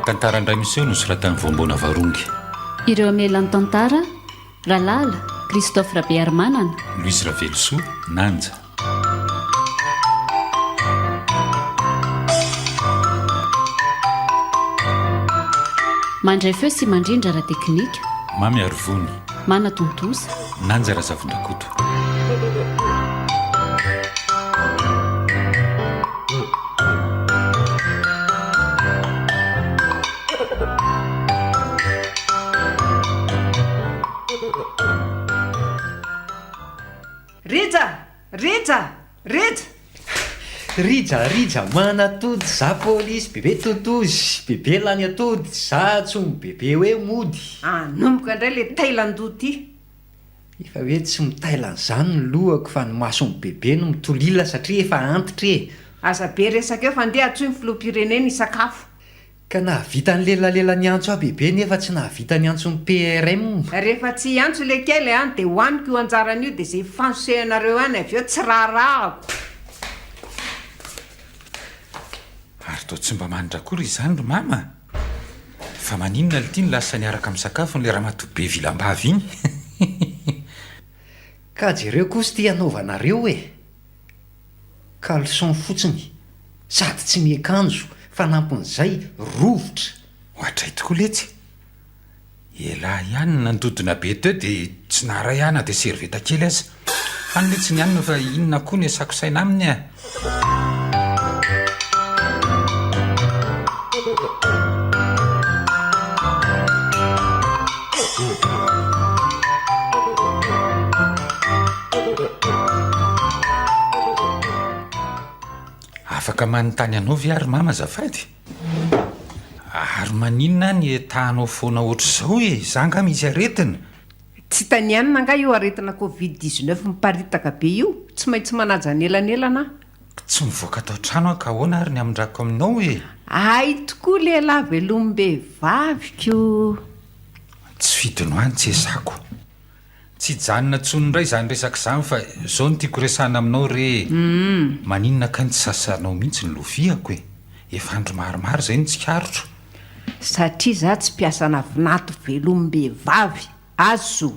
Tantara Indray Miseho no soratan'ny voamboana varongy. Ireo amelan'ny tantara Ralala, Christophe Rabearmanana, Louise Ravelosoa, Nanja. mandray feo sy mandrindra raha teknika, Mamy Arivony, mana tontosa, Nanja Razavondrakoto. Rija manatody za polisy bebe totozy bebe lany atody za tsomy bebe hoe mody nomboka indray le tailandoha ty efa hoe tsy mitailan'izany ny lohako fa ny masony bebe no mitolila satria efa antitra e aza be resaka eo fa ndeha atsoy ny filoham-pirenena isakafo ka nahavita ny lelalela ny antso a bebe nefa tsy nahavita ny antso ny PRM rehefa tsy antso le kely any dia hoaniko io anjaran'io dia zay fansosehanareo any avy eo tsy raharahako Ary toa tsy mba mandrakory izany ry mama. Fa maninona le tia ny lasa niaraka amin'ny sakafo ny le ramatoabe vilambavy iny. ka jereo kosa ty anaovanareo e caleçon fotsiny sady tsy miakanjo fa nampon'izay rovotra Hoatray tokoa letsy. Elahy ihany nandodona be teo dia tsy naray ihana dia servieta kely aza. Hany le tsy nianina fa inona koa ny asako saina aminy a. Afaka manontany anao ve ary mama azafady? Ary maninona ny etahanao foana ohatr'izao e? Zanga misy aretina. tsy tanianina nga io aretina Covid-19 miparitaka be io tsy maintsy manaja nelanelana Tsy mivoaka tao trano aho ka ahoana ary ny amindrako aminao e? ay tokoa lehilahy velombe vaviko Tsy fidino any tsy esako. Tsy janona tsony indray izany resaka izany fa izao no tiako resahana aminao re. Maninona ka ny tsy sasanao mihitsy ny loviako e? Efa andro maromaro izay no tsikarotro. satria za tsy mpiasana vinato velombe vavy azo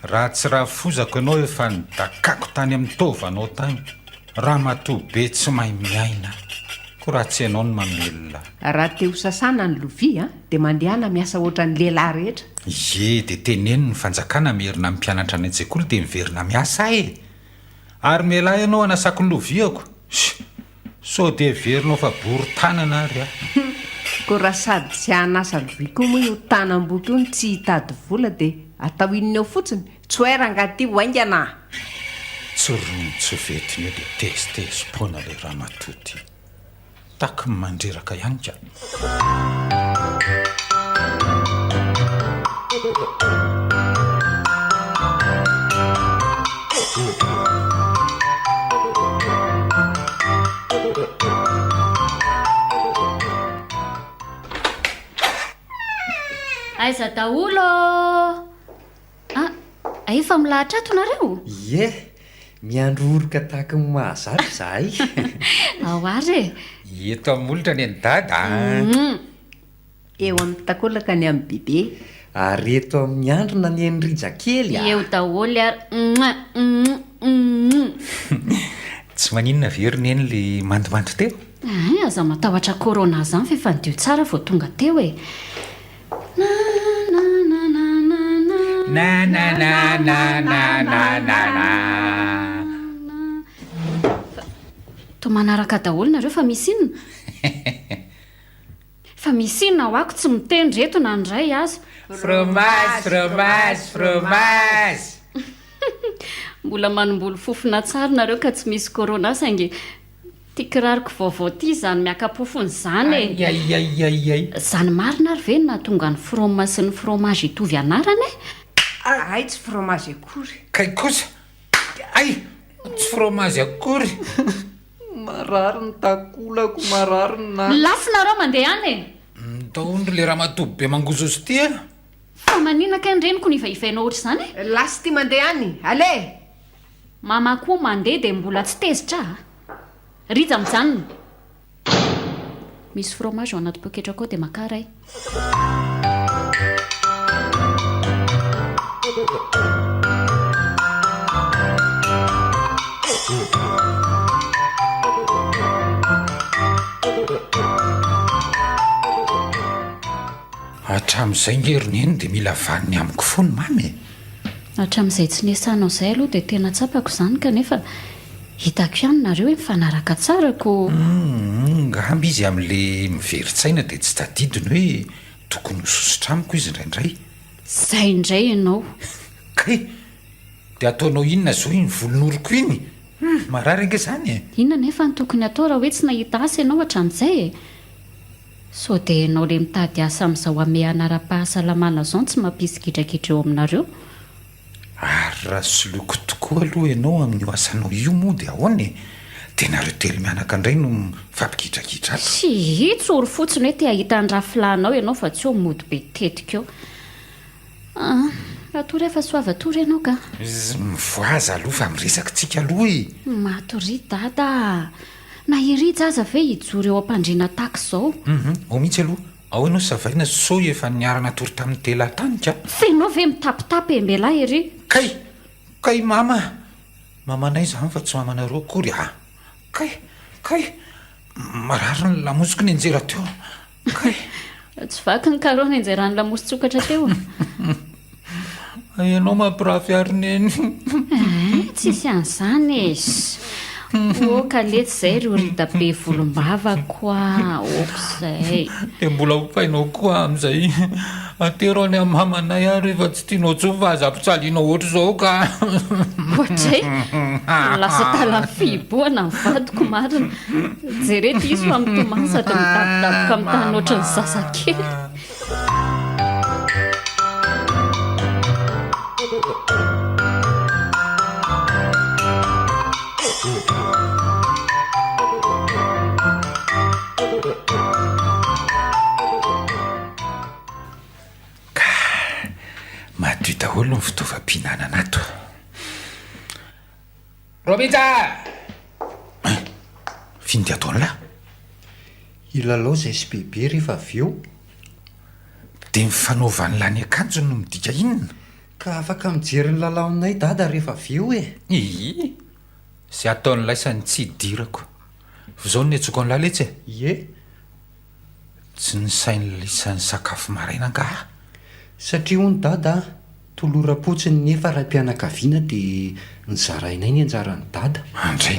Raha tsy raha fozako ianao efa nidakako tany amin'ny tovanao tany. Ramatoabe tsy mahay miaina. Koa raha tsy ianao no mamelona. raha te ho sasana ny lovia dia mandehana miasa ohatra ny lehilahy rehetra Ie, dia teneno ny fanjakana merina mpianatra any an-tsekoly dia miverina miasa e. Ary mialahy ianao anasako ny loviako. So dia verinao fa bory tanana ary a. koa raha sady tsy hanasa lovia koa moa io tanam-boky io ny tsy hitady vola dia atao inona eo fotsiny tsy hoerangaty hoaingana Tsy rono tsy vetiny eo dia tezitezim-poana ilay ramatoty. Taky ny mandreraka ihany ka. aiza daholo efa milahatra ato nareo ie miandro oroka tahaka ny mahazatra zahay ao ary Eto amin'ny molotra ny dada. eo amin'ny takolaka ny amin'ny bebe ary eto amin'ny androna ny enrija kely eo daholo ary Tsy maninona veriny eny le mandomando teo. aza matahotra corona zany fa efa nidio tsara vao tonga teo e to manaraka daholo nareo fa misy inona fa misy inona ho ako tsy mitendry eto na ndray azy Fromage. mbola manomboly fofona tsara nareo ka tsy misy corona saingy tia kirariko vaovao ty zany miakapofony zany e Ay. zany marina ary ve na tonga ny froma sy ny fromage hitovy anarany ay tsy fromage akory Kay kosa. Ay, tsy fromage akory. marary ny takolako marary ny na lafo nareo mandeha any e Taondro le ramatoabe mangozozy ty a. fa maninaka ny reniko ny vaivainao ohatr' izany lasy ty mandeha any ale mama koa mandeha dia mbola tsy tezitra rija mijanona misy fromage ao anaty poketra koa dia makaray hatramin'izay ngeroneny dia mila vaniny amiko fony mamy hatramin'izay tsy nesanao izay aloha dia tena tsapako izany kanefa hitako ihany nareo hoe mifanaraka tsarako ngamby izy amin'la miveritsaina dia tsy tadidiny hoe tokony hososotra amiko izy indraindray izay indray ianao kay dia ataonao inona zao iny volonoriko iny marary ange izany e inona nefa ny tokony atao raha hoe tsy nahita asa ianao hatramin'izay e so dia ianao le mitady asa amin'izao ame anara-pahasalamana zao tsy mampisykidrakitreo aminareo ary raha soloiko tokoa aloha ianao amin'io asanao io moa dia ahoany dia nareo telo mianaka indray no mifampikidrakidrato tsy hitsory fotsiny hoe te ahita ny rafilanao ianao fa tsy ho mody be tetikeo atory efa soavatory ianao ka mivoaza aloha fa miresakitsika aloha e matory dada na irija aza ve hijory eo ampandriana taky izao ao mihitsy aloha ao ianao savaina so efa niarana tory tamin'ny telatanyka fenao ve mitapitapy embelahy ery kay mamanay izany fa tsy mamanareo akory kay marary ny lamosiko ny anjera teo kay tsy vaky ny karoa ny anjerany lamosy tsokatra teo ianao mampirafiarineny tsisy an'izany oka letsy izay ro rita be volombava koa okizay dia mbola hopainao koa amin'izay atero any amin'ny mamanay ary efa tsy tianao tso fa aza-pitsalianao oatra izao ka ohatray lasa talan'ny fiboana ny vadiko marina jerety izy fa mitomasatra midavitaboka amin'ny tany oatra ny zazakely madio daholo ny fitaovam-pihinanana ato robija findy ataon'lahy ilalao izay sy bebe rehefa avy eo dia mifanaovany lany akanjo no midika inona ka afaka mijery ny lalaonay dada rehefa avy eo e sy ataon'lay sany tsy hidirako zao ny atsoko an'lahy letsy ie tsy ny sainy lisan'ny sakafo maraina angaha satria ho ny dada tolora-potsiny nefa raim-pianakaviana dia nyzarainay ny anjarany dada andray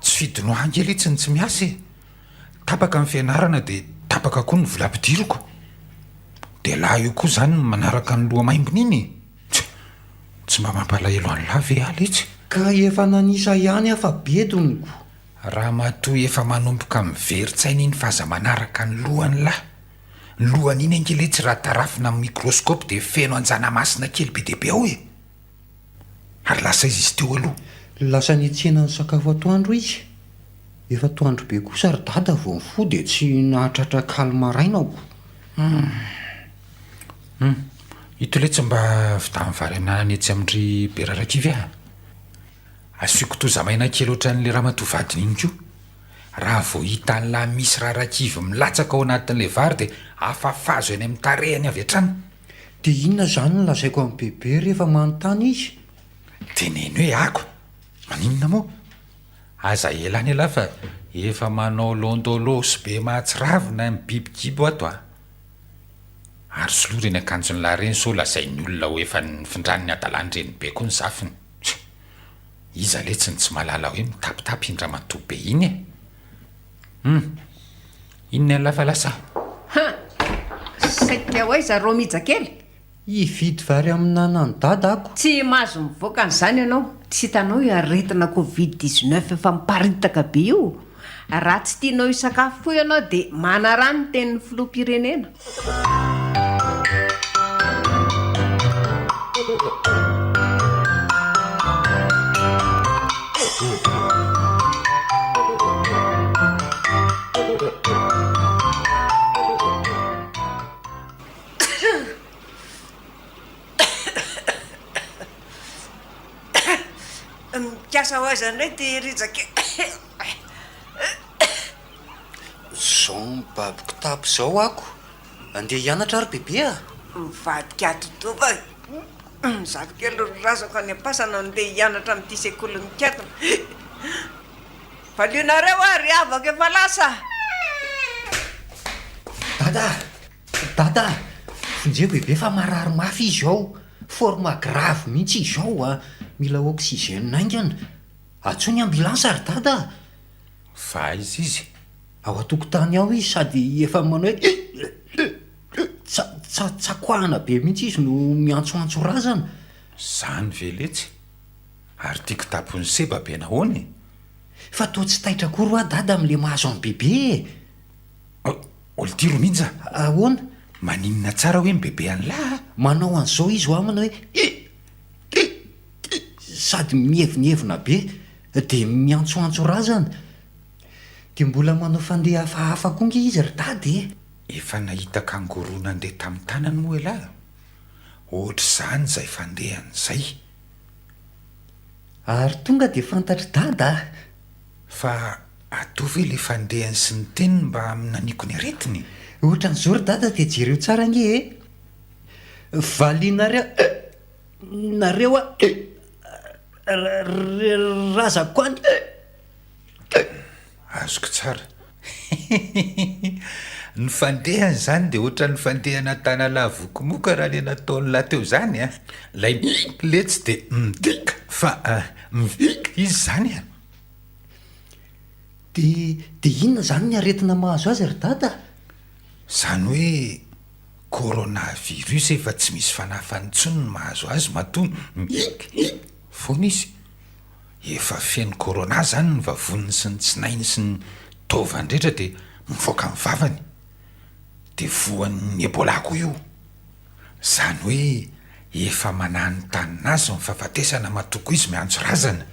tsy fidinoangelyetsiny tsy miasa e tapaka ny fianarana dia tapaka koa ny volampidiriko dia lahy io koa izany manaraka ny loha maimbona iny tsy mba mampalahelo any lahy ve aletsy ka efa nanisa ihany afa bedoniko raha matoy efa manomboka miveritsaina iny fa aza manaraka ny lohany lahy ny lohany iny angeletsy raha tarafina amin'ny mikrôskopy dia feno anjana masina kely be deabe ao e ary lasa izy teo aloha lasa niantsena ny sakafo atoandro izy efa toandro be kosa ry dada vao mifo dia tsy nahatratra kalmarainako ito letsy mba vitan'ny vary aminanany etsy amin'ndry be rarakivy a asiako tozamaina kely ohatran'la raha matovadiny iny koa raha vao hita n'lahy misy rarakivy milatsaka ao anatin'la vary dia afafazo eny amin'ny tarehany avy hatrany dia inona izany no lazaiko amin'ny bebe rehefa manontany izy teneny hoe ako maninona moa aza elany elahy fa efa manao londolosy be mahatsiravina ny bibikibo ato ary soloa reny akanjony lahy reny so lazay ny olona ho efa ny findraniny adalany reny be koa ny zafiny iza letsy ny tsy malala hoe mitapitapy indra matoa be iny e inona ny lafa lasa saika ho aiza ro mijakely hividy vary aminana ny dada ako tsy mahazo mivoaka n'izany ianao tsy hitanao aretina covid-19 efa miparitaka be io raha tsy tianao isakafo koa ianao dia manarano tenin'ny filoam-pirenena miasa ho aizany re ty rizaka zao mibabiko tapo zao ako andeha hianatra ary bebe a mivadika atotova zavokely razako any am-pasana andeha hianatra amin'ity sekoly mikatona valionareo ary avaka efa lasa dada fonjeo bebe fa marary mafy izy ao forma grave mihitsy izy ao a mila oxygène aingana atsony ambulance ary dada fa izy izy ao atokotany ao izy sady efa manao hoe tsakoahana be mihitsy izy no miantsoantso razana zany veletsy ary tiako tapony seba be nahoany fa toa tsy taitra kory a dada am'le mahazo any bebe olo ty ro minja ahoana maninona tsara hoe mibebe anylahy manao an'izao izy ho amina hoe sady mihevinihevina be dia miantsoantso razana dia mbola manao fandeha hafahafa konga izy ry dady efa nahita kangoroa andeha tamin'ny tanany moa elahy ohatra izany izay fandehan'izay ary tonga dia fantatry dada fa atovy hoe le fandehany sy ny teniny mba aminaniko ny aretiny ohatra n'izao ry dada dia jereo tsara nge valinareo nareo a razako any azoko tsara ny fandehany izany dia ohatra ny fandehana tana lavokimoka raha le nataony lahy teo zany a lay letsy dia midika fa mivika izy zany a dia inona zany ny aretina mahazo azy ry dada zany hoe coronavirus efa tsy misy fanafany intsony ny mahazo azy matoa foana izy efa feno corona zany ny vavoniny sy ny tsinainy sy ny tovany rehetra dia mivoaka amin'ny vavany dia voan'ny ebola ko io zany hoe efa manany tanina azy ny fahafatesana matoko izy miantso razana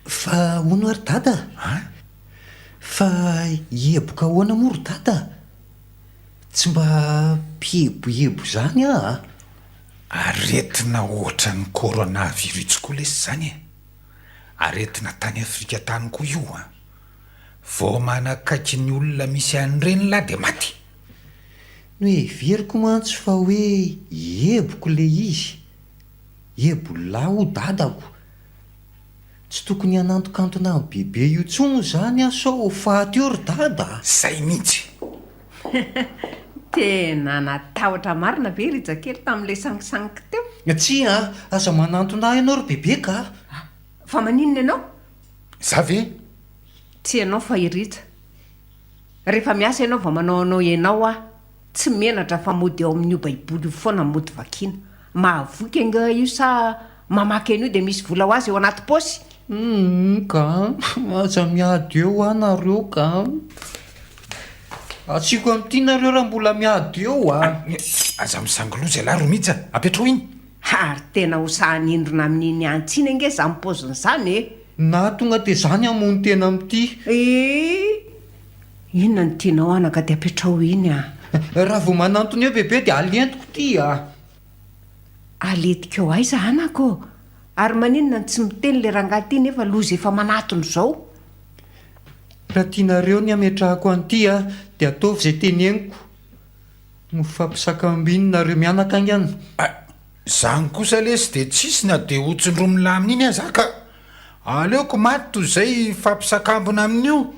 fa hono ary dada fa hieboka ahoana moa ry dada tsy mba mpieboebo zany a aretina ohatra ny coronavirus koa lesy zany e aretina tany afrika tany koa io a vao manakaiky ny olona misy an'ireny lahy dia maty no everiko mantsy fa hoe heboko le izy hebo lahy ho dadako tsy tokony hanantokantona ny bebe io tsony zany a sao faty eo ry dada zay mihitsy tena natahotra marina ve rizakely tamin'ilay sangisangiky teo tsy a aza manantona ianao ry bebe ka fa maninona ianao za ve tsy ianao fa irita rehefa miasa ianao va manao anao ianao a tsy menatra fa mody ao amin'io baiboly io foana mody vakina mahavoky anga io sa mamaky an'io dia misy vola ho azy eo anaty paosy ka aza miady eo anareo ka atsiko amin'ity nareo raha mbola miady eo a aza misangoloza alahy ro mihitsy apetrao iny ary tena ho sahanindrona amin'iny antsiny ange za mipoziny izany e na tonga dia zany amony tena amin'ity inona ny tianao anaka dia apetrao iny a raha vao manantony eo bebe dia alentiko ty a aletika eo aiza anako ary maninona ny tsy miteny le rangaty nefa loza efa manatony izao raha tianareo ny ametrahako an'ity a dia ataovy izay teneniko no fampisakambinynareo mianaka angany zany kosa lesy dia tsisy na dia hotsindro milamina iny aza ka aleoko maty toy izay fampisakambona amin'io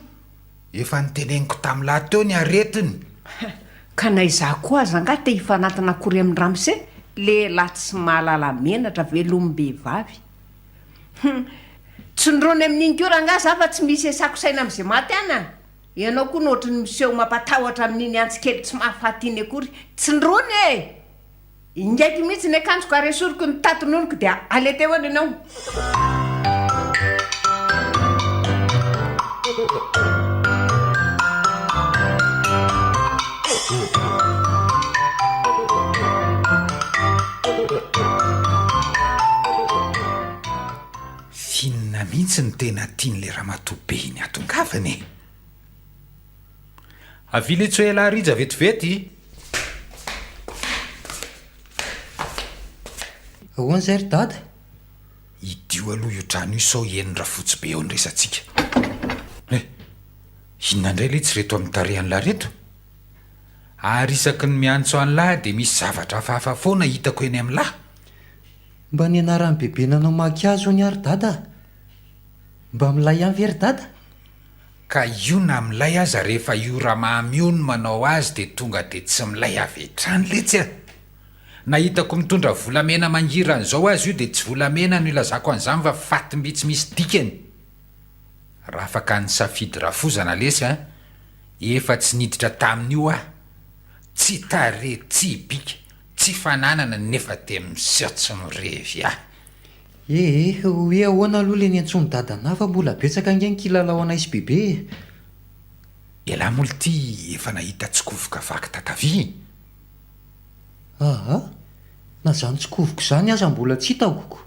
efa niteneniko tamin'ny lahy teo ny aretiny ka na izaho koa aza nga te hifanatina kory amin'ny ramose le laty sy mahalala menatra velombehivavy tsondrony amin'iny ko raha nga za fa tsy misy esako saina amin'izay maty ana ianao koa nohatra ny miseho mampatahotra amin'iny antsikely tsy mahafatiny akory tsindrony e ingaiky mihitsy ny akanjoko aresoriko ny tatononiko dia aleteo any ianao finina mihitsy ny tena tian'le ramatoabe iny atongavany e aviletso elahy rija vetivety ahoana izay ry dada ity dio aloha io trano io sao enindra fotsy be eo ny resantsika inona indray le tsy reto amin'ny tarehan'lahy reto ary isaky ny miantso an'lahy dia misy zavatra hafahafa foana hitako eny amin'lahy mba ny anaran'ny bebe nanao makiazo ny ary dada mba milay ihany very dada ka io na milay aza rehefa io raha mamy io no manao azy dia tonga dia tsy milay avy etrany letsy a na hitako mitondra volamena mangiran'izao azy io dia tsy volamena no ilazako an'izany fa fatim-bitsy misy dikany raha afaka ny safidy rafozana lesy a efa tsy niditra tamin'io ah tsy tare tsy bika tsy fananana nefa dia miseotsy mirevy ah hoe ahoana aloha le ny antsony dadana fa mbola betsaka angeny kilalao anay sy bebe elahy moly ty efa nahita tsikovoka vaky tatavy aha na zany tsikovoka izany aza mbola tsy hitako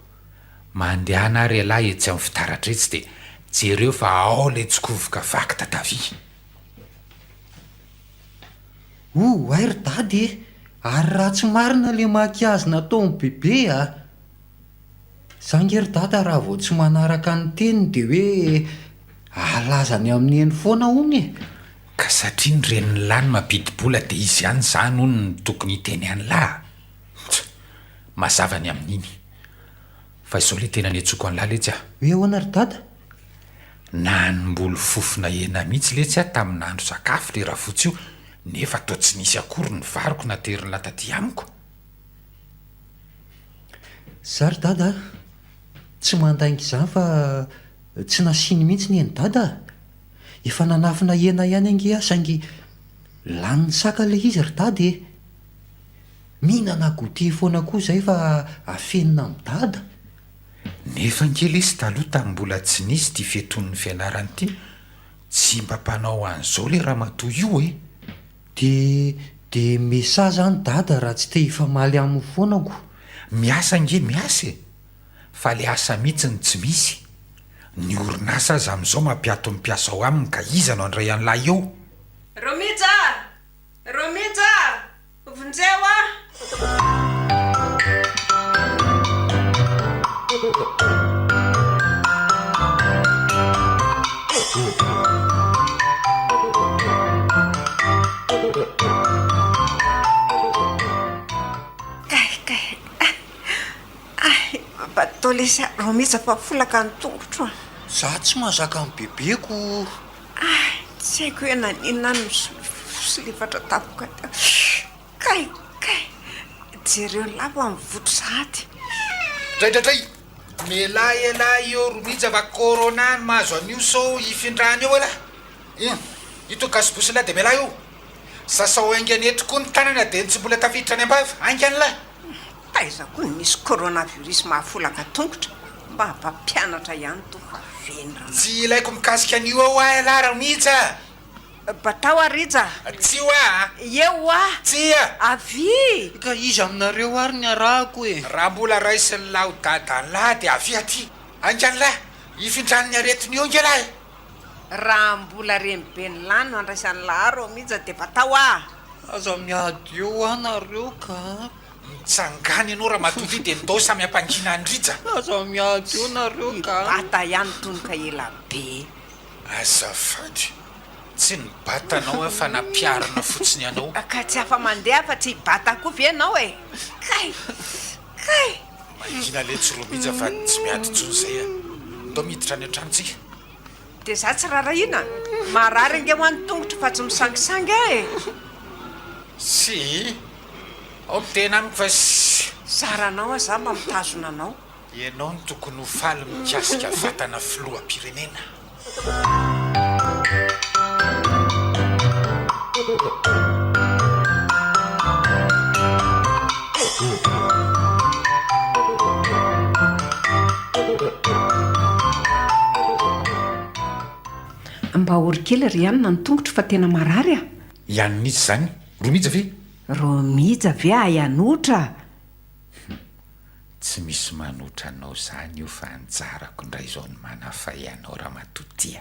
mandehana ary elahy etsy amin'ny fitaratra etsy dia jereo fa ao le tsikovoka vaky tatavy ay ry dady ary raha tsy marina le makiazy nataony bebe a zangery dada raha vao tsy manaraka ny teniny dia hoe alazany amin'ny eny foana ony ka satria ny reniny lahy ny mampidi-bola dia izy ihany zany hono ny tokony hiteny an'lahy mazava ny amin'iny fa izao le tena ny antsoko an'lahy letsy ah hoe ahoana ry dada na nymboly fofona ena mihitsy letsy ah tamin'ny andro sakafo le raha fotsy io nefa atao tsy nisy akory ny variko nateriny lataty amiko zary dada tsy mandainga izany fa tsy nasiny mihitsy ny eny dada efa nanafina ena ihany ange ah saingy lany ny saka le izy ry dady mihinana gote foana koa izay fa afenina amin'ny dada nefa nkely izy taloha tany mbola tsy nisy ty fetonin'ny fianarany ity tsy mba mpanao an'izao le raha matoa io de mesa zany dada raha tsy te hifamaly amin'ny foanako miasa nge miasa fa le asa mihitsy ny tsy misy ny orinasa aza amin'izao mampiato mipiasa ao aminy ka iza no andray an'lahy eo romija vonjeo a batolesa romija fa folaka ny tongotro za tsy mahazaka amin'ny bebeko tsy haiko hoe naninona no silifatra tapaka kay jereo lava mivotro sahady draydraydray melahy elahy eo romija va corona ny mahazo an'io sao hifindrany eo elahy ito gasibosy lahy dia melahy io sasao aingany etry koa ny tanana dia ny tsy mbola tafiditra any ambavy aingany lahy taiza koa nisy coronavirus mahafolaka tongotra mba hampampianatra ihany to fa venra tsy ilaiko mikasika an'io ao ah elahy romija batao arija tsy ho ah eo a tsy a avy ka izy aminareo ary ny arahako raha mbola raisy ny lahy ho dadany lahy dia avy aty aingany lahy hifindrany ny aretiny eo inge lahy raha mbola remibe ny lahy no andraisan'ny laharo mihitsy dia batao a aza miady eo anareo ka mitsangany ianao raha matoty dia ndao samy ampangina andrija aza miady eo nareo ka bata ihany tonoka ela be azafady tsy ny batanao fa nampiarina fotsiny ianao ka tsy hafa mandeha fa tsy bata koa ve ianao e kay mangina le tsy romija fa tsy miady tsony izay a ndao miditra ny an-tranontsika dia za tsy rarahina marary ange ho any tongotra fa tsy misangisangy e sy ao tena amiko fa saranao a za mba mitazona anao ianao ny tokony ho faly mikasika vatana filoha-pirenena mba orikely ry ihany na ny tongotra fa tena marary a ihanin'izy zany romija ve romija ve ayanotra tsy misy manotra anao zany io fa anjarako indray zao ny manafay anao raha matotia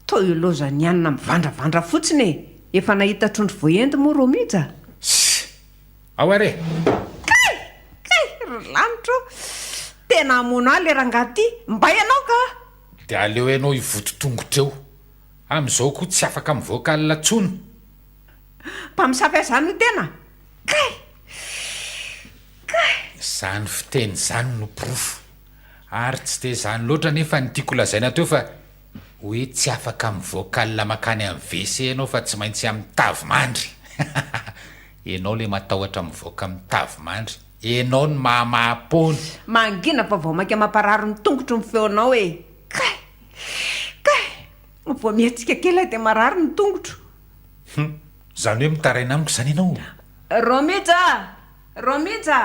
to iloza ny anina mivandravandra fotsiny e efa nahita trondro voendy moa romija ao are kay ry lanitro tena hamono ahy le rangaty mba ianao ka dia aleo ianao hivototongotra eo amin'izao koa tsy afaka mivoaka alinatsony mpamisafy azany io tena kay izany fiteny izany no porofo ary tsy dia izany loatra nefa ny tiako lazaina teo fa hoe tsy afaka mivoaka alina makany amin'ny WC ianao fa tsy maintsy amin'ny tavimandry ianao le matahotra mivoaka amin'ny tavimandry ianao ny mahamaha-pony mangina fa vao mainka mampararo ny tongotro ny feonao e kay vao mihetsika kely dia mararo ny tongotro izany hoe mitaraina amiko izany ianao romija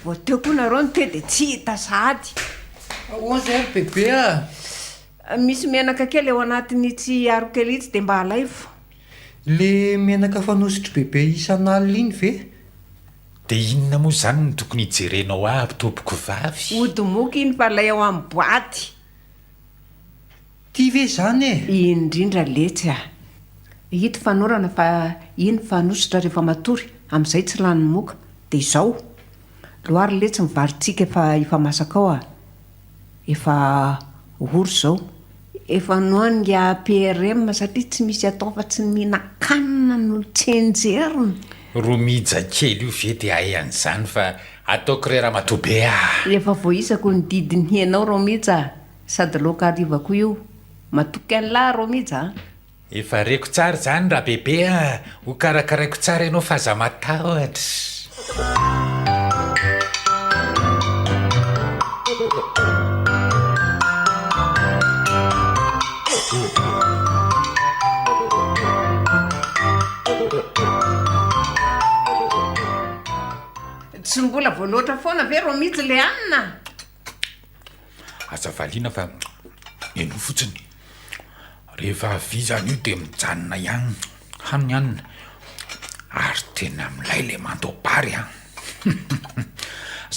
vao teo koa nareo ny te dia tsy hita sahady ahoana ary bebe misy menaka kely eo anatiny tsy aro kely itsy dia mba alaivo le menaka fanositry bebe isan'alina iny ve dia inona moa izany no tokony hijerenao aby tompoko vavy odimoky iny fa lay ao amin'ny boaty tia ve izany indrindra letsy hito fanorana fa iny fanositra rehefa matory amin'izay tsy lany moka dia izao loary letsy mivaritsika efa masaka ao efa ory izao efa noanga PRM satria tsy misy atao fa tsy mihina-kanina no tsenjerina romija kely io ve dia ayan'izany fa ataoko rera matobe efa voaisako ny didiny hianao romija sady loka ariva koa io matoky an'lahy romija efa reko tsara izany raha bebe ho karakaraiko tsara ianao fa aza matahotra tsy mbola voaloatra foana ve romitsy le anina aza valiana fa eno fotsiny rehefa vizany io dia mijanona ihany haniny anina ary tena milay le mandobary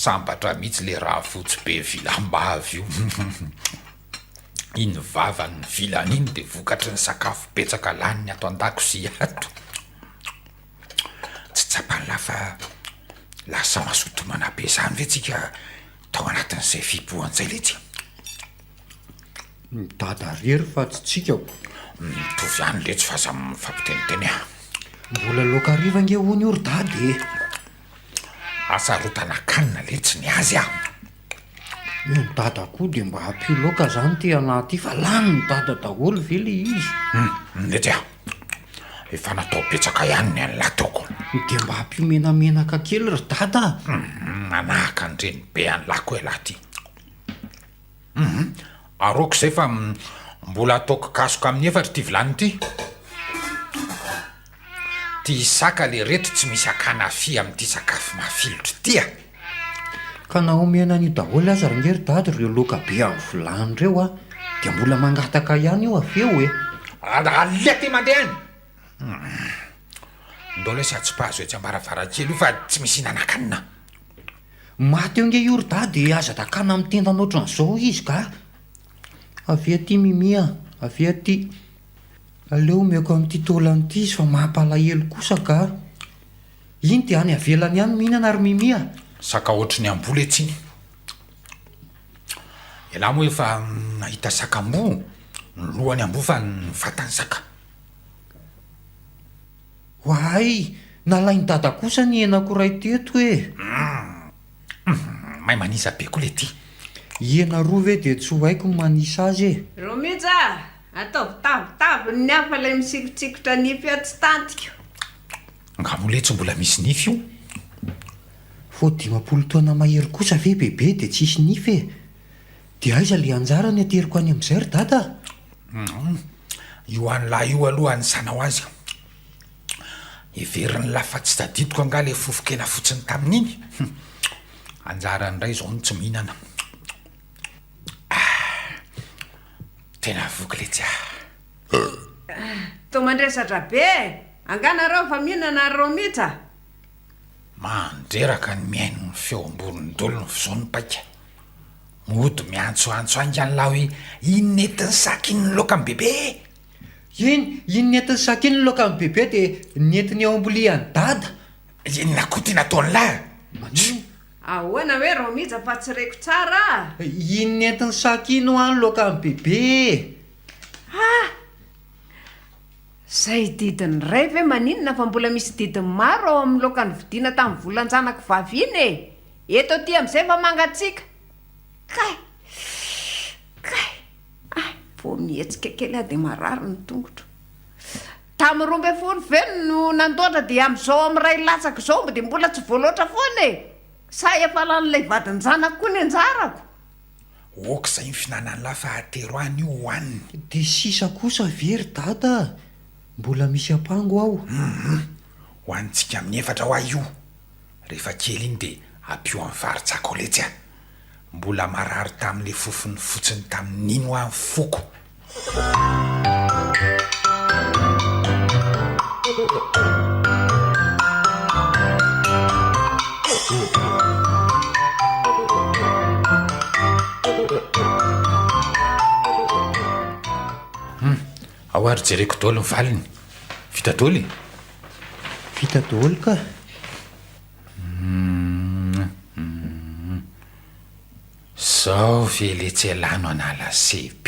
sambatra mihitsy le raha fotsy be vilambavy io iny vavany vilany iny dia vokatry ny sakafo petsaka laniny ato an-dakozia ato tsy tsapany lafa lasa masotomana be izany ve tsika tao anatin'izay fipohan'izay letsy dada rery fa tsy tsikako mitovy ihany letsy fa aza mifampiteniteny mbola loka riva nge hoany ory dady asarotana kanina letsy ny azy ny dada koa dia mba hampio loka izany ty anaty fa lany ny dada daholo ve le izy letsy efa natao petsaka ihany ny an'lataoko dia mba hampio menamenaka kely ry dada manahaka an'ireny be an'lako elaty aroko izay fa mbola ataoko kasoka amin'ny efatra ty vilany ity ty saka le reto tsy misy akanafy amin'ity sakafo mafilotra tya ka naomena ny daholo aza rangery dady reo loka be amin'ny vilany reo dia mbola mangataka ihany io aveo alea ty mandeha any ndao le sy atsopahazo etsy ambaravarakely io fa tsy misy hinan-kanina maty eo nge io ry dady aza dakana amin'ny tenda noatran'izao izy ka avy aty mimia avy aty aleo meko amin'ity tolan'ity izy fa mampalahelo kosa ka iny dia any avelany ihany mihinana ary mimia saka ohatry ny ambola etsiny ialahy moa efa nahita sakambo ny lohany ambo fa ny vatany saka hoay nalainy dada kosa ny henakoray teto mahay manisa be koa le ty hena roa ve dia tsy ho haiko ny manisa azy romija ataovy tavitavy ny hafa ilay misikotsikotra nify tsy tantiko ngamo letsy mbola misy nify io fo 10 taona mahery kosa ve bebe dia tsisy nify dia aiza le anjara ny ateriko any amin'izay ry dada io an'lahy io aloha ny sanao azy everiny lafa tsy tadidiko anga le fofokena fotsiny tamin'iny anjara ndray zao no tsy mihinana tena voky letsy to mandresatra be anganareo fa mihinana ry romija mandreraka ny miaino ny feoamborony dolony fizao ny paika mody miantsoantso angan'lahy hoe iny netiny saky iny ny loka amin'ny bebe iny netiny saky iny ny loka amin'ny bebe dia netiny eo amboliany dada inona koa ty nataony lahy ahoana hoe romija fa tsy reko tsara inony entiny sakino any loaka amin'ny bebe zay didiny ray ve maninona fa mbola misy didiny maro ao amin'ny loaka ny vidiana tamin'ny volan-janako vaviny eto ty amin'izay fa mangatsika kay vo mihetsika kely a dia marary ny tongotro tamin'ny 12 veno no nandoatra dia amin'izao amin'ny ray latsaka izao dia mbola tsy voaloatra foana sa efa lan'ilay vadin-janako koa ny anjarako oka izay ny finanany lafahatero any io hoaniny dia sisa kosa very dada mbola misy ampango aho ho antsika amin'ny efatra ho ahy io rehefa kely iny dia ampio amin'ny varytsakoletsy a mbola marary tamin'le fofony fotsiny tamin'n'ino amin'ny foko ao ary jereko dolo ny valiny vita dolo vita dolo ka zao veletsy alano anala CP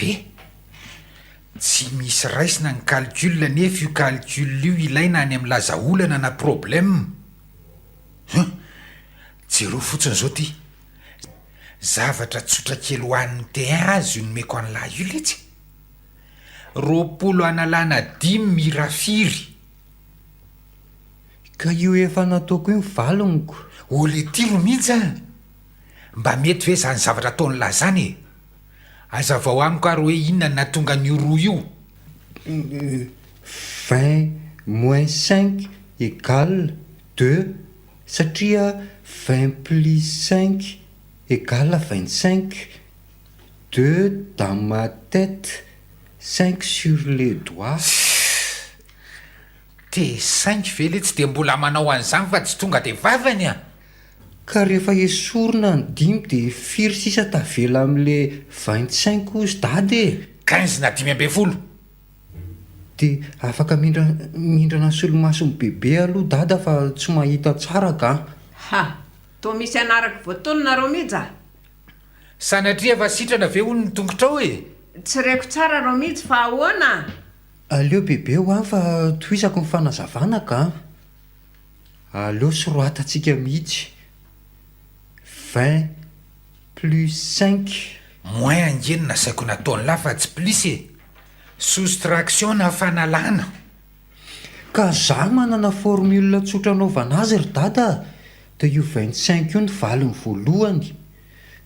tsy misy raisina ny calcul nefa io calcul io ilaina any amin'ny lazaolana na problème jero fotsiny zao ty zavatra tsotra kely hoan'ny T1 azy io nomeko an'lahy io letsy 20 analana 10 mirafiry ka io efa nataoko io valoniko ole ty romija mba mety hoe zany zavatra ataony lazany azavao amiko ary hoe inona na tonga ny roa io 20 moins 5 égale 2 satria 20 plus 5 égale 25 2 dans ma tête 5 sur les doigts T5 vele tsy dia mbola manao an'izany fa tsy tonga dia vavany ka rehefa esorina ny 10 dia firy sisa tavela amin'le 25 ozy dady 15 na 10 dia afaka mindrana solomasony bebe aloha dada fa tsy mahita tsara ka toa misy anaraka voatonona romija sanatria fa sitrana ve hono ny tongotra ao tsy reko tsara romija fa ahoana aleo bebe ho any fa toisako ny fanazavana ka aleo soroatantsika mihitsy 20 plus 5 moins angenina saiko nataony lafa tsy plus soustraction na fanalana ka za manana formule tsotra anaovana azy ry dada dia io 25 io ny valiny voalohany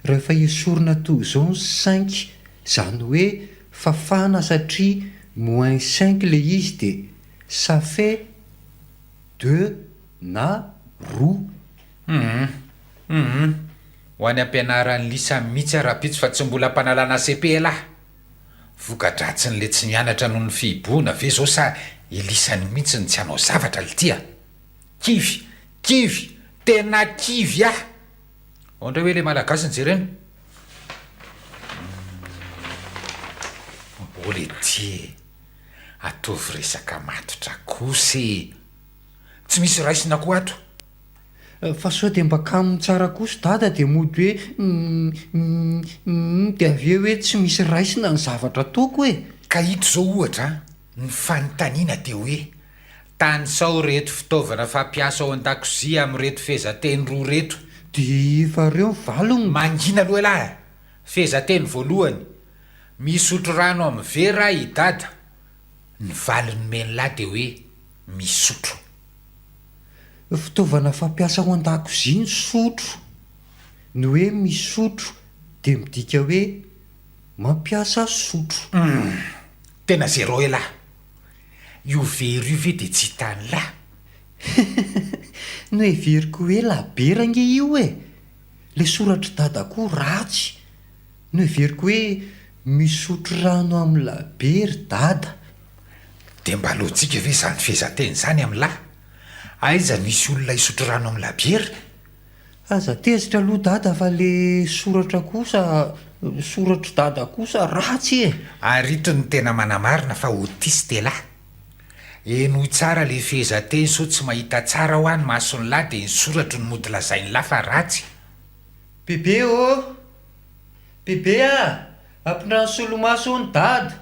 rehefa esorina toy izao ny 5 zany hoe fafana satria moins 5 le izy dia ça fait 2 na roa ho any ampianarany lisa mihitsy ara-pitsy fa tsy mbola mpanalana CP lahy vokadratsiny le tsy mianatra noho ny fihiboana ve zao sa ilisany mihitsy ny tsy hanao zavatra litya kivy tena kivy ondra hoe le malagasy ny jerena ole ty ataovy resaka matotra kosy tsy misy raisina koa ato fa sao dia mba kaminy tsara kosa dada dia mody hoe dia aveo hoe tsy misy raisina ny zavatra ataoko ka hito zao ohatra ny fanontaniana dia hoe tany sao reto fitaovana fampiasa ao an-dakozia amin'reto fehezanteny roa reto dia efa reo nyvalony mangina aloha lahy fehezanteny voalohany misotro rano amin'ny vera i dada ny valiny meny lahy dia hoe misotro fitaovana fampiasa ao an-dakozia ny sotro ny hoe misotro dia midika hoe mampiasa sotro tena zero lahy io very io ve dia tsy hitany lahy no everiko hoe laberange io le soratra dada koa ratsy no everiko hoe misotro rano amin'ny labery dada dia mba alohantsika ve zany fehezanteny zany amin'ny lahy aiza misy olona isotro rano amin'ny labiera aza tezitra aloha dada fa le soratra dada kosa ratsy arito ny tena manamarina fa autiste lahy eno tsara le fehezanteny so tsy mahita tsara ho any masony lahy dia ny soratra ny mody lazainy lahy fa ratsy bebe ô bebe ampindrano solomaso ny dada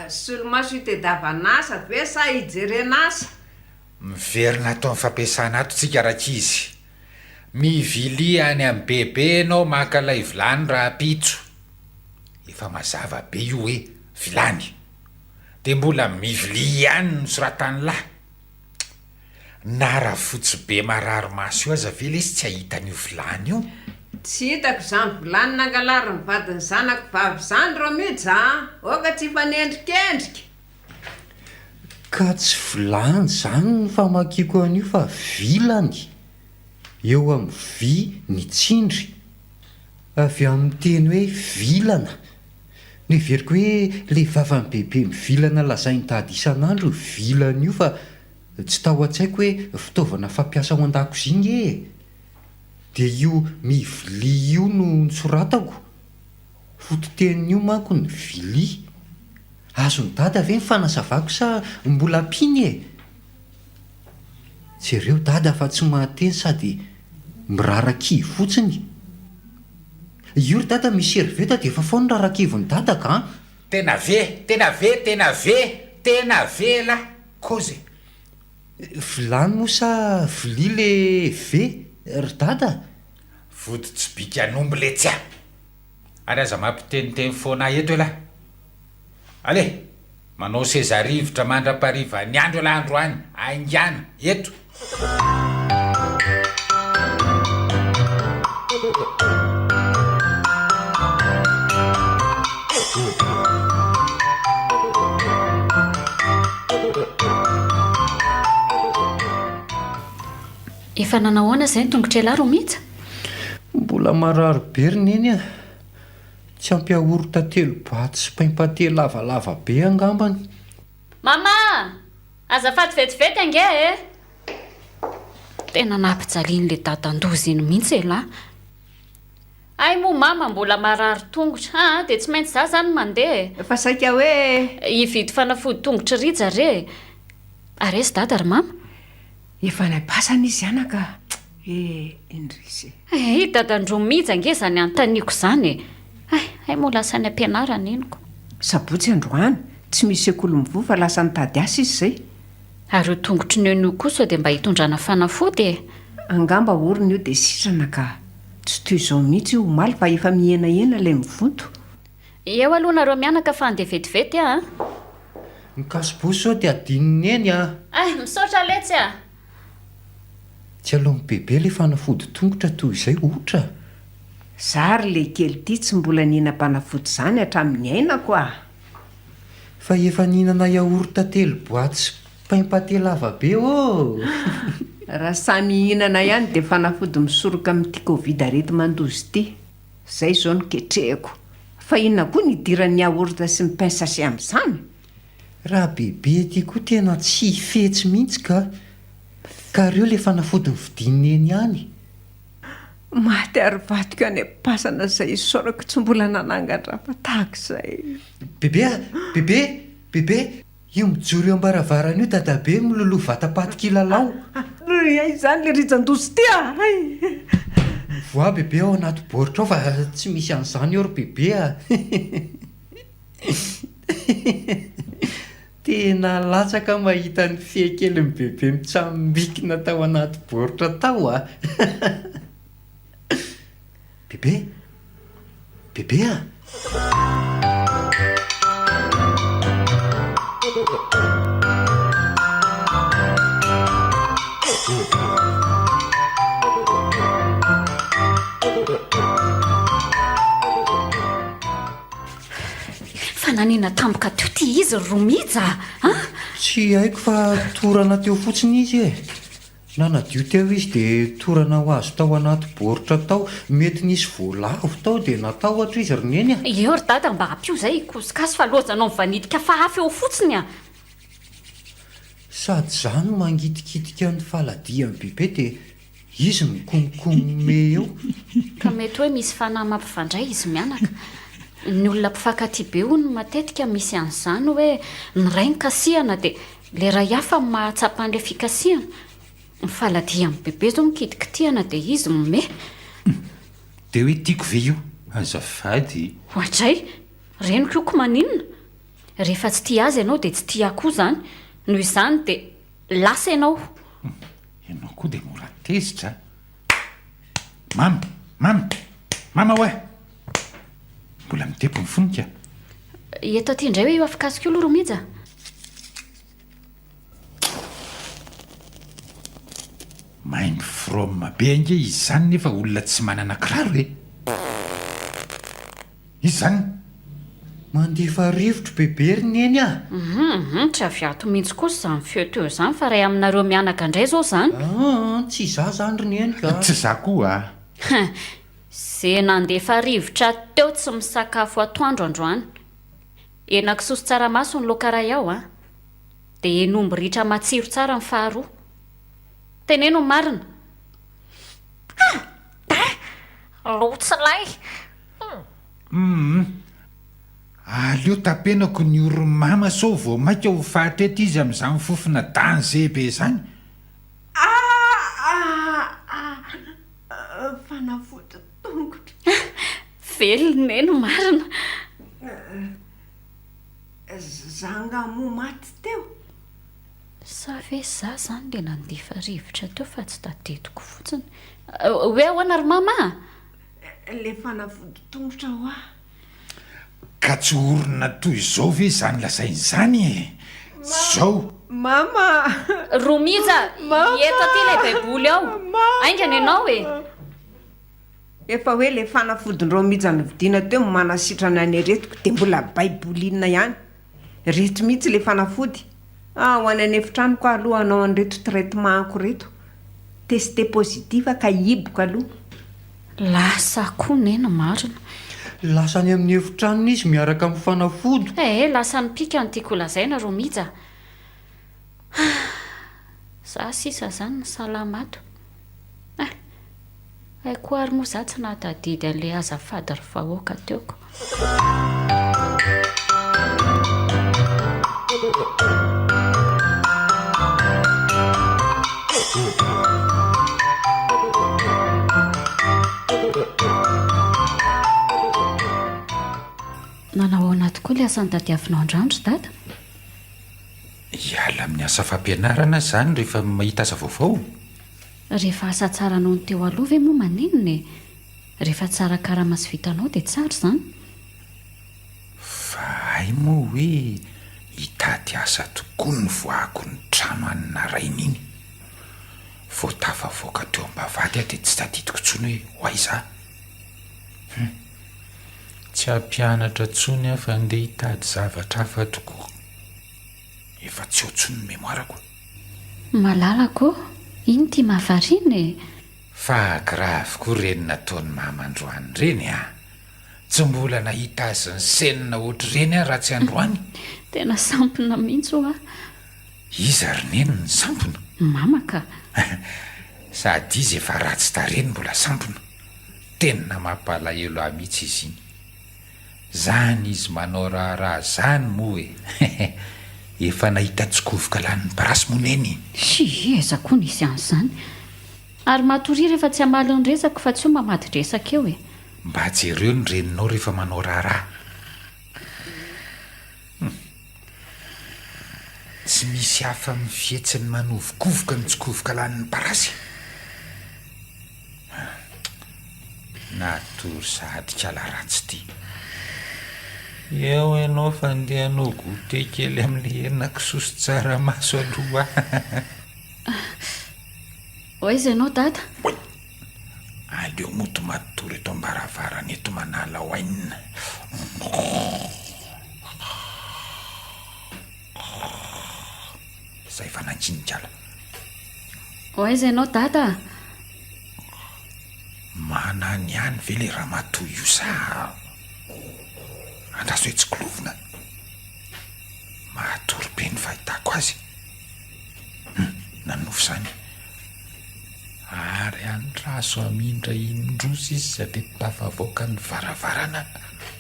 solomaso itedavanasa ve sa hijerenasa miverina atao amin'ny fampiasana ato tsika rakizy mivily any amin'ny bebe anao makalay vilany raha pitso efa mazava be io hoe vilany de mbola mivily ihany no soratany lahy nara fotsy be marary maso io aza ve lesy tsy ahitan'io vilany io tsy hitako zany vilany nangalary ny vadiny zanako vavy zany ro mihitsy oka tsy fanendrikendrika ka tsy vilany zany ny famakiko an'io fa vilany eo amin'ny vy ny tsindry avy amin'ny teny hoe vilana no iveriko hoe le vavany bebe mivilana lazainy tady isan'andro vilana io fa tsy tao an-tsaiko hoe fitaovana fampiasa ao an-dakoziny e dia io mivili io no nitsoratako fototenin'io manko ny vili azony dada ve mifanazavako sa mbola ampiny e jereo dada fa tsy mahateny sady miraraky fotsiny io ry dada misy heriveta dia efa foany rarakivony dadaka tena ve la kozy vilany mosa vili le ve ry dada vody tsy bika anombo le tsya ary aza mampiteniteny foana eto e lahy ale manao sezarivotra mandra-pariva ny andro la andro any aingana eto efa nanahoana zay ny tongotra elahy ro mihitsy mbola marary be rineny a tsy ampiahorota telo baty sy paimpate lavalava be angambany mama azafady vetivety ange e tena nampijaliany le dadandozy iny mihitsy elahy ay moa mama mbola marary tongotra dia tsy maintsy za zany mandeha fa saika hoe hividy fanafody tongotra rija re aresy dada ry mama efa naipasana izy anaka indrisy dadandro mihitsy ange zany antaniako zany ay moa lasa ny ampianarana inoko sabotsy androany tsy misy ekolo mivoa fa lasa nitady asa izy zay ary io tongotry ny eno kosa dia mba hitondrana fanafody e angamba orona io dia sitrana ka tsy toy izao mihitsy io maly fa efa mihenaena ilay mivonto eo aloha nareo mianaka fa andeha vetivety ny kasibosy sao dia adininy eny misaotra letsy tsy aloha bebe le fanafody tongotra toy izay ohatra zary le kely ty tsy mbola nihina-panafody zany hatramin'ny ainako fa efa nihinana yaorta telo boaty sy paimpate lava be raha samy hihinana ihany dia fanafody misoroka amin'ity covid arety mandozy ity zay zao no ketrehako fa inona koa nidiran'ny yaorta sy mipaisasy amin'izany raha bebe ty koa tena tsy fetsy mihitsy ka reo le fanafody nyvidininy eny ihany maty ary vatiko any am-pasana zay sorako tsy mbola nanangandrafa tahaka izay bebe io mijoro eo ambaravarana io dadabe miloloha vatapatik'ilalao izany le rijan-dozy ty voa bebe ao anaty boritra ao fa tsy misy an'izany eo ry bebe tena latsaka mahita ny fehikelyn'ny bebe mitsamibikina tao anaty boritra tao bebe fa nanina tampoka teo ty izy romija tsy haiko fa torana teo fotsiny izy nanadio teo izy dia torana ho azo tao anaty boritra tao mety nisy voalavo tao dia natahotra izy roneny eo ry dada mba ampio zay kosikasy fa lozanao mivanitika fa hafy eo fotsiny sady zany mangitikitika ny faladiany bebe dia izy mikomikome eo ka mety hoe misy fanahy mampifandray izy mianaka ny olona mpifankaty be o no matetika misy an'izany hoe ny ray ny kasihana dia le raha hafa mahatsapany le fikasihana ny faladiany bebe zao mikidikitihana dia izy mome dia hoe tiako ve io azafady ohatray reniko oko maninona rehefa tsy tia azy ianao dia tsy tia koa izany noho izany dia lasa ianao ianao koa dia mora tezitra mama hoe mbola midepy ny fonika eto aty indray hoe io afikasika io aloha romija maimby froma be ange izy izany nefa olona tsy manana kiraro e izy izany mandefa rivotra beberiny eny tsy aviato mihitsy kosa izany feo teo izany fa ray aminareo mianaka indray izao izany tsy iza zany ry neny ka tsy za koa ze nandefa rivotra teo tsy misakafo atoandro androany enakisoso tsaramaso ny lokaray ao dia enomby ritra matsiro tsara ny faharoa teneno ny marina lotsilay aleo tapenako ny oromama sao vao maika ho fahatrety izy amin'izany fofona danzebe izany fanafody tongotra veloneno marina zanga mo maty teo sa ve za izany le nandefa rivotra teo fa tsy tatetiko fotsiny hoe ahoana ry mama le fanafody tongotra ho ka tsy orona toy izao ve izany lazain'izany e zao mama romija eto aty ilay baiboly ao aingana ianao e efa hoe le fanafodin-romija novidiana teo manasitrana any aretiko dia mbola baibolinna ihany reto mihitsy le fanafody ho any any efitranoko aloha anao an'reto traitement-ako reto testé positif ka hiboka aloha lasa koa nena marina lasa any amin'ny efitranony izy miaraka amin'ny fanafody lasa nipika nytiako lazaina romija za sisa izany ny salamato aikoa ary moa za tsy nahatadidy an'le azafady ry vahoaka teoko nanao anaty koa le asany tadiavinao andrandro dada hiala amin'ny asa fampianarana izany rehefa mahita asa vaovao rehefa asa tsara anao ny teo aloha ve moa maninona rehefa tsara karamasy vitanao dia tsara izany fa ay moa hoe hitady asa tokoa ny voako ny trano anina raina iny vo tafavoaka teo ambavady dia tsy tadidiko ntsony hoe ho ay za tsy hampianatra ntsony aho fa andeha hitady zavatra hafa tokoa efa tsy otsony ny memoarako malalako iny tia mahavarina fa grave koa reny nataony mamandroany reny tsy mbola nahita azy ny senina ohatry reny raha tsy androany tena sampona mihitsy ho iza ry neny ny sampona mamaka sady izy efa ratsy tareny mbola sampona tena mampalahelo ahy mihitsy izy iny zany izy manao raharaha zany moa efa nahita tsikovoka lanyny parasy moneny eza koa nisy an'izany ary matoria rehefa tsy hamaly ny resaka fa tsy ho mamady dresaka eo mba jereo ny reninao rehefa manao raharaha tsy misy hafa mifihetsiny manovokovoka ny tsikovoka lanyny parasy natory sahadika laharatsy ty eo ianao fandehanao gote kely amin'ny henakisoso tsaramaso aloha oizy ianao dada aleo moto matory eto ambaravarana eto manala hoainina zay fa nankinikala oizy ianao dada manany ihany ve le raha matoy io sa andraso hoe tsy kilovina mahatory be ny fahitako azy nanofo izany ary andraso amindra indroso izy sady tafavoaka ny varavarana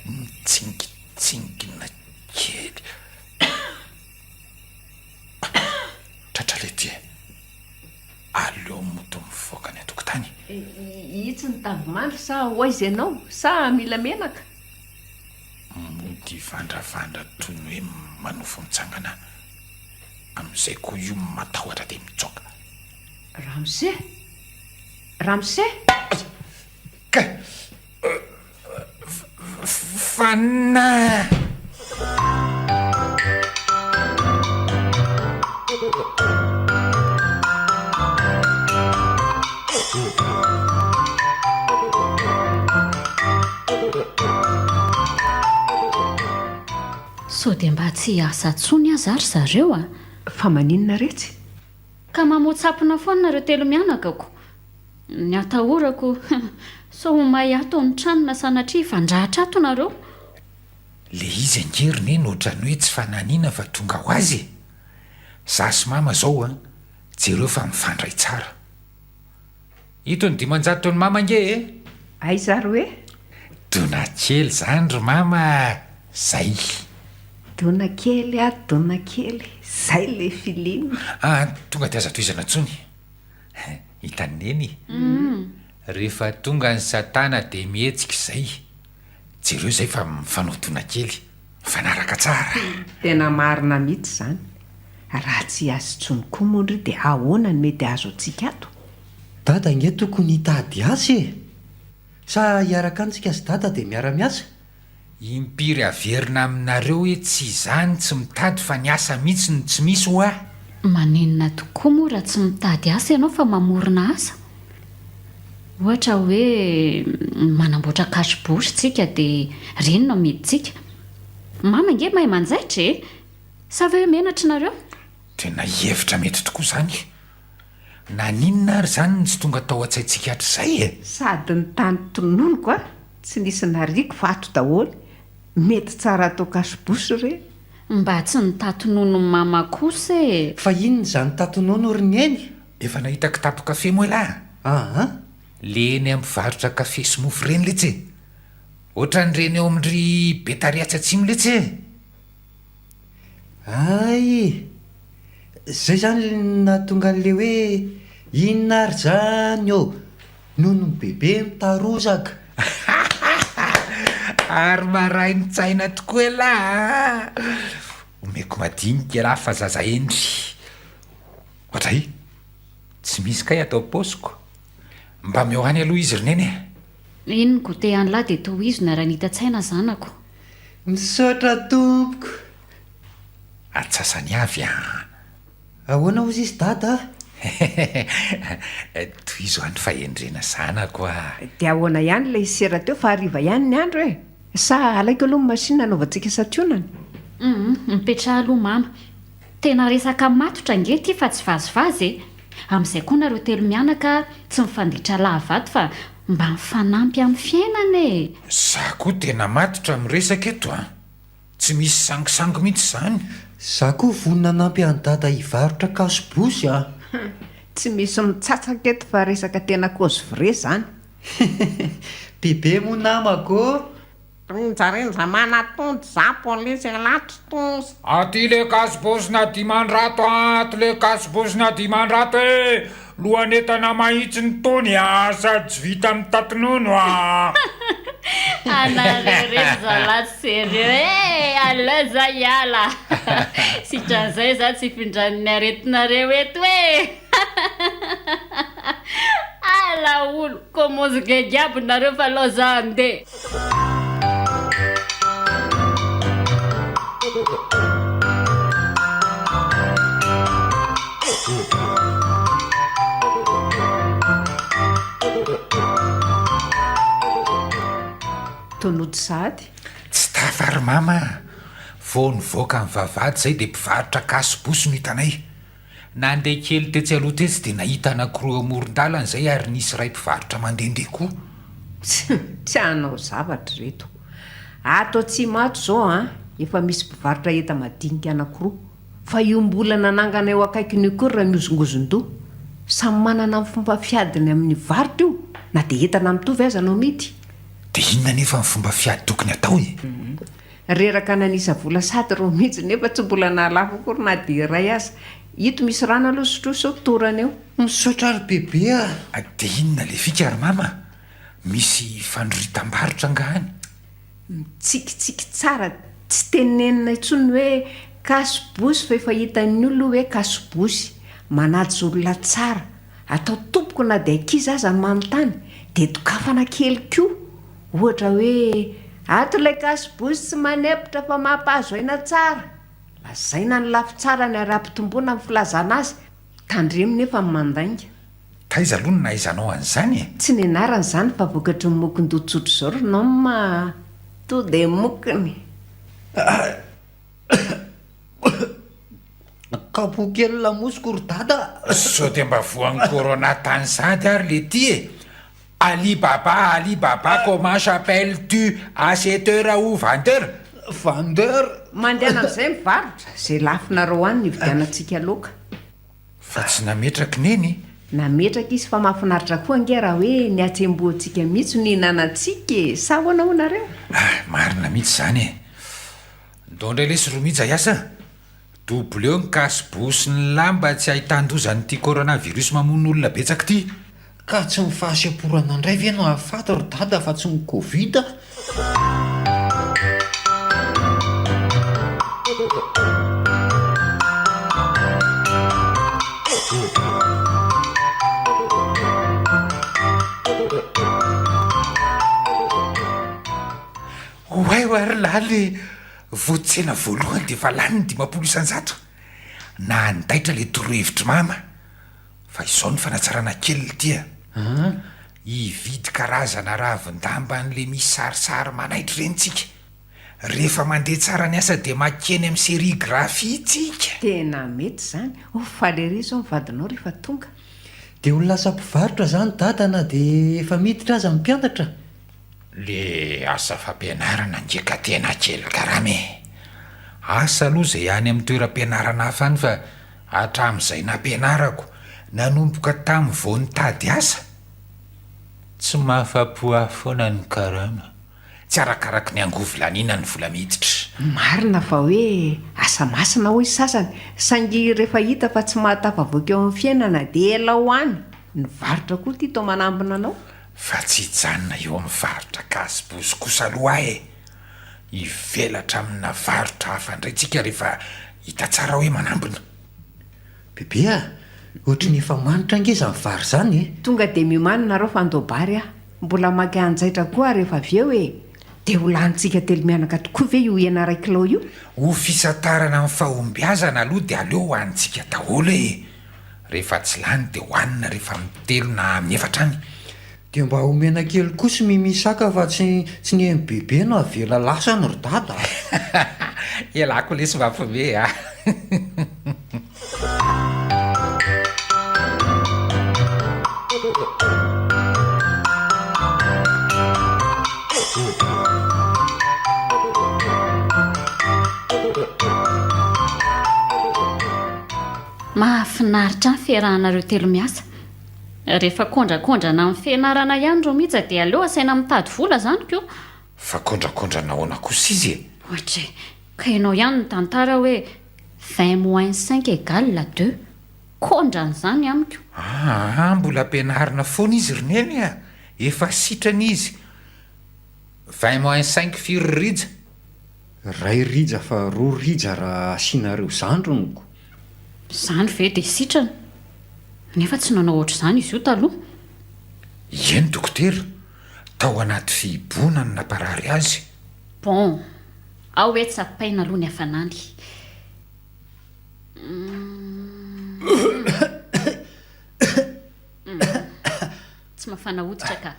mitsingitsingina kely tratra le ty aleo moto mivoaka ny atokotany Itsy ny tavimandry sa hoaizy ianao sa mila menaka? Mody vandravandra toy ny hoe manofo mitsangana amin'izay koa io matahotra dia mitsoaka. Ramse ka fana so dia mba tsy asa tsony azy ary zareo a fa maninona retsy? ka mamoatsapona foana nareo telo mianakako ny atahorako so mahay ato ny tranona sanatria fandrahatra ato nareo. le izy angeriny eny ohatrany hoe tsy fananiana fa tonga ho azy. Za sy mama zao a jereo fa mifandray tsara. Ito ny dimanjato ny mama nge e? Ay zaro hoe? Dona kely zany ry mama zay. Dona kely zay le filimy. Tonga dia aza toizana tsony. Hitaneny rehefa tonga ny satana dia mihetsika izay jereo zay fa mifanodona kely fanaraka tsara. Tena marina mihitsy zany. Raha tsy azy tsony koa mondry dia ahoana ny mety azo antsika ato? Dada nge tokony hitady asa e. Sa hiaraka antsika sy dada dia miara-miasa? Impiry averina aminareo hoe tsy izany tsy mitady fa ny asa mihitsy ny tsy misy ho ahy. Maninona tokoa moa raha tsy mitady asa ianao fa mamorona asa? Ohatra hoe manamboatra kasibosy tsika dia reny no miditsika. Mama nge mahay manjaitra e? Sa ve menatra nareo? Tena hevitra mety tokoa zany. Na ninona ary zany ny tsy tonga tao an-tsaintsika hatr'izay e. Sady ny tany tononoko a tsy nisy nariko fa ato daholo. Mety tsara atao kasibosy re. Mba tsy nitatonono ny mama kosa e. Fa inona izany tatonono ry neny? Efa nahita kitapo kafe moa lahy. Le eny amin'ny mpivarotra kafe sy mofo reny letsy. Ohatran'ireny eo amin'ry Betariatsy Atsimo letsy. Ay, zay zany nahatonga an'le hoe inona ary zany eo nono bebe mitarozaka. Ary maray ny tsaina tokoa e lahy. Omeko madinika lahy fa zaza endry. Ohatray tsy misy kay atao paosiko. Mba mihoany aloha izy rineny. Iny no gote any lahy dia tohizona raha nita-tsaina zanako. Misaotra tompoko. Atsasany avy a. Ahoana ozy izy dada? Tohizo any fahendrena zanako a. Dia ahoana ihany ilay sera teo fa hariva ihany ny andro e. Sa alaiko aloha ny masina anaovantsika sationana? Mipetraha aloha mama. Tena resaka matotra nge ty fa tsy vazivazy e. Amin'izay koa nareo telo mianaka tsy mifanditra lavato fa mba mifanampy amin'ny fiainana e. Za koa tena matotra miresaka eto a. Tsy misy sangisangy mihitsy zany. Za koa vonina nampy any dada hivarotra kasibosy a. Tsy misy mitsatsaka eto fa resaka tena cause vrai zany. Bebe mo namako. Rinjarinja manatondy za polisy latro tonzy. Aty le kasibosina dimandrato ato le kasibosina dimandrato e. Lohan'entana mahitsy ny tony a sady tsy vita amin'ny tatonono a. Anareo zalahy sérieux e aleza iala. Sitran'izay za tsy hifindran'ny aretinareo eto e. Ala olo komozika giaby nareo fa loza andeha. Tonody sady Tsy tafary mama. Vao nivoaka ny vavady zay dia mpivarotra kasibosy no hitanay. Nandeha kely tetsy aloha tetsy dia nahita anankiroa amoron-dalana zay ary nisy ray mpivarotra mandehandeha koa. tsy hanao zavatra reto. Ato tsy mato zao a efa misy mpivarotra enta madinika anankiroa fa io mbola nanangana eo akaikiny koa raha miozongozon-doha. Samy manana ny fomba fiadiny amin'ny varotra io na dia entana mitovy aza anao mity. Dia inona nefa ny fomba fiady tokony atao e? Reraka nanisa vola sady reo mihitsy nefa tsy mbola nahalafo kory na dia iray aza. ito misy rano aloha sotrosotorana eo. misaotra ary bebe a. dia inona le fika ary mama misy fandroritam-barotra angahany mitsikitsiky tsara tsy tenenina intsony hoe kasobosy fa efa hitan'ny olona hoe kasobosy manatsy olona tsara atao tompoko na dia ankizy aza ny manontany dia tokafana kely koa ohatra hoe ato ilay kasobosy tsy manepotra fa mampahazo aina tsara lazaina ny lafi tsara ny ara-pitomboana amin'ny filazana azy tandremo nefa ny mandainga taiza aloha no nahaizanao an'izany e tsy ny anarany izany fa vokatry ny mokon-dotsotro izao ronao ma to dia mokony kapokely lamosiko ry dada sao dia mba voan'ny corona tany sady ary le ty e alibaba comment s'appelles-tu acheteur ou vendeur mandehana amin'izay mivarotra izay lafinareo any ny vidianantsika loka fa tsy nametraka neny nametraka izy fa mahafinaritra koa ange raha hoe ny atsemboantsika mihitsy ny hinanantsika sa hoana honareo marina mihitsy izany e ndondray lesy romija iasa doubleo ny kasibosy ny lamba tsy ahitandozanyity coronavirus mamono olona betsaka ty ka tsy mifahasiamporana indray ve no hahafaty ry dada fa tsy ny covid oay o ary laly voatsena voalohany dia fa lany ny 500 na andaitra le torohevitra mama fa izao ny fanatsarana kely tya hividy karazana ravindamba n'le misy sarisary manaitra rentsika rehefa mandeha tsara ny asa dia makeny amin'ny sérigraphie tsika tena mety izany falery izao mivadinao rehefa tonga dia olona asa mpivarotra izany dadana dia efa miditra aza mimpianatra le asa fampianarana ngeka tena kely karame asa aloha izay any amin'ny toeram-pianarana hafany fa hatramin'izay nampianarako nanomboka tamin'ny vao nitady asa tsy mahafapoa foana ny karama tsy arakaraky ny angovolaniana ny vola miditra marina fa hoe asa masina hoy sasany sangy rehefa hita fa tsy mahatafavoaka eo amin'ny fiainana dia ela ho any ny varotra koa ty tao manambina anao fa tsy hijanona eo amin'ny varotra kasibosy kosa aloha e hivelatra amina varotra hafa ndraytsika rehefa hita tsara hoe manambina bebe a ohatra ny efa manitra angeza ny vary izany e tonga dia mimanina reo fandobary mbola maka anjaitra koa rehefa avy eo e dia ho lanitsika telo mianaka tokoa ve io iana ray kilao io ho fisatarana amin'ny fahombiazana aloha dia aleo ho antsika daholo e rehefa tsy lany dia hohanina rehefa mitelo na amin'ny efatra any dia mba homena kely kosa mimisaka fa tsy ny eny bebe no avela lasa ny ry dada elako lesy mafome a mahafinaritra ny fiarahanareo telo miasa rehefa kondrakondrana amin'ny fianarana ihany ro mihitsy dia aleo asaina mitady vola izany koa fa kondrakondrana ahoana kosa izy e ohatra ka ianao ihany ny tantara hoe 20-5 égale 2 kondran'izany amiko mbola ampianarina foana izy roneny a efa sitrana izy 20-5 firy rija ray rija fa roa rija raha asianareo zandronoko izany ve dia sitrana nefa tsy nanao oatra izany izy io taloha eny dokotera tao anaty fihiboana ny namparary azy bon ao hoe tsy apaina aloha ny hafanany tsy mafana hoditra ka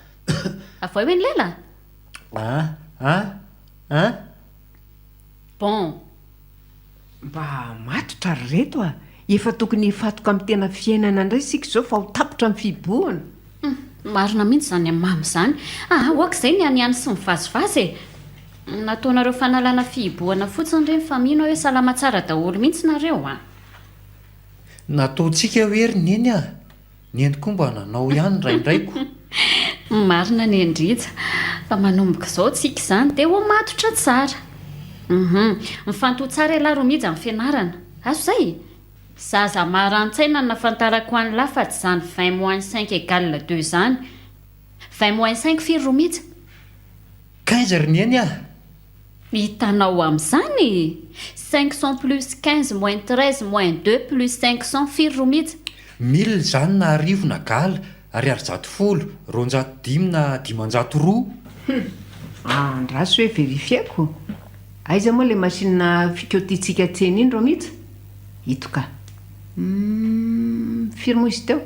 avao hoe ny lela bon mba matotra ry reto efa tokony hifatoka amin'ny tena fiainana indray sika izao fa ho tapotra amin'ny fiboana marina mihitsy izany amin'ny mamy izany oaka izay ny anyany sy mivazivazy e nataonareo fanalana fihiboana fotsiny ireny fa mino hoe salama tsara daholo mihitsy nareo nataontsika hoery neny ny eny koa mba nanao ihany raindraiko marina ny endrija fa manomboka izao tsika izany dia ho matotra tsara mifantoha tsara ilaro mihitsy amin'ny fianarana azo izay zaza marantsaina nafantarako any lafa tsy zany 20-5 égale 2 zany 20-5 firy ro mihitsy 15 ry nieny ah hitanao amin'izany 500 plus 15 moins 13 moins 2 plus 500 firy ro mihitsy 1000 zany na arivo na gala ary 600 205 na 502 andraso hoe verifiako aiza moa le machine fikaotiantsika tseny iny ro mihitsy hitoka firy moa izy teo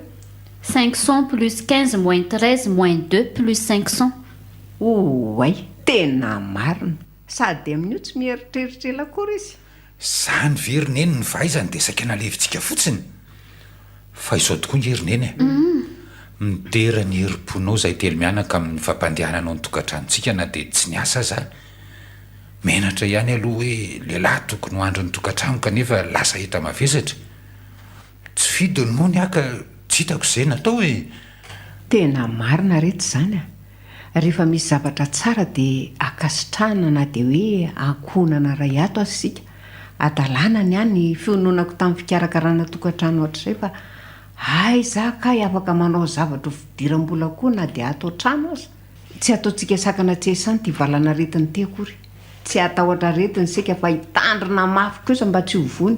500 plus 15 moins 13 moins 2 plus 500 oay tena marina sady amin'io tsy mieritreritrela akory izy zany verineny ny vahaizany dia saika nalevintsika fotsiny fa izao tokoa ny herineny midera ny herim-ponao izay telo mianaka amin'ny fampandehananao ny tokantranontsika na dia tsy niasa aza menatra ihany aloha hoe lehilahy tokony ho andro ny tokantrano kanefa lasa hita mavesatra tsy fidony moa ny aka tsy hitako izay natao hoe tena marina rehetra izany a rehefa misy zavatra tsara dia akasitrahana na dia hoe ankonana ray ato azy sika adalàna ny any fiononako tamin'ny fikarakarana tokantrano ohatr'izay fa ay za kay afaka manao zavatra fidiram-bola koa na dia atao trano azy tsy ataontsika sakana tsy esany ty valana retiny ty akory tsy atahotra retiny sika fa hitandrina mafy kosa mba tsy hovony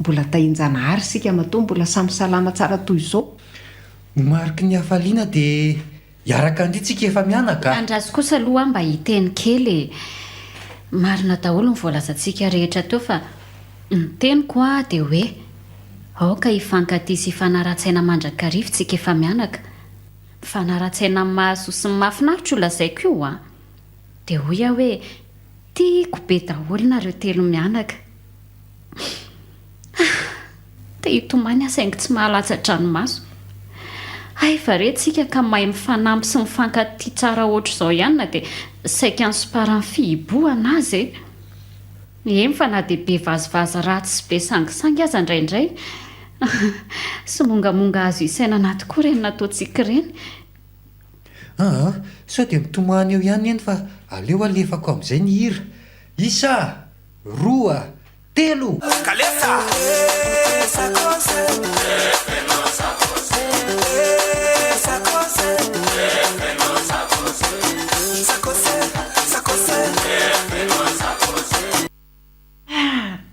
mbola tahinjana ary sika matoa mbola samy salama tsara toy izao mariky ny hafaliana dia hiaraka andritsika efa mianaka andraso kosa aloha mba hiteny kely marina daholo ny voalazantsika rehetra teo fa ny teniko a dia hoe aoka hifankaty sy fanara-tsaina mandrakarivotsika efa mianaka fanara-tsaina mahazo sy mahafinaritra olazaiko io a dia hoy aho hoe tiako be daholo nareo telo mianaka dia hitomany asaingy tsy mahalatsa-dranomaso ay fa retsika ka mahay mifanampy sy mifankaty tsara ohatr' izao ihany na dia saika ny soparany fihiboana azy eny fa na dia be vazivazy ratsy sy be sangisangy aza indraindray sy mongamonga azo isaina anaty koa reny nataontsika ireny sao dia mitomany eo ihany eny fa aleo alefako amin'izay ny hira isa 2 3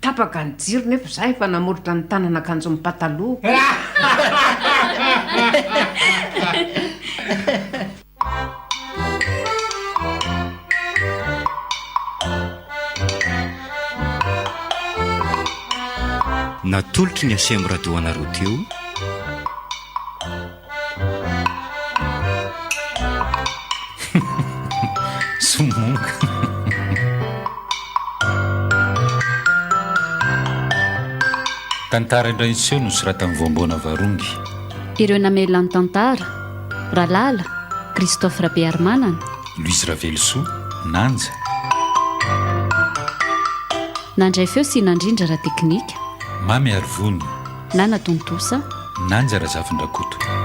tapaka ny jiro nefa za efa namoritra ny tanana akanjo amin'ny pataloha natolotry ny ACEEM radio anareo teo somonga Tantara Indray Miseho no soratan'ny voamboana varongy ireo namelany tantara Ralala Christophe Rabearmanana Louise Ravelsoa Nanja nandray feo sy nandrindra raha teknika Mamy Arvony Nana Tontosa Nanja Razavindrakoto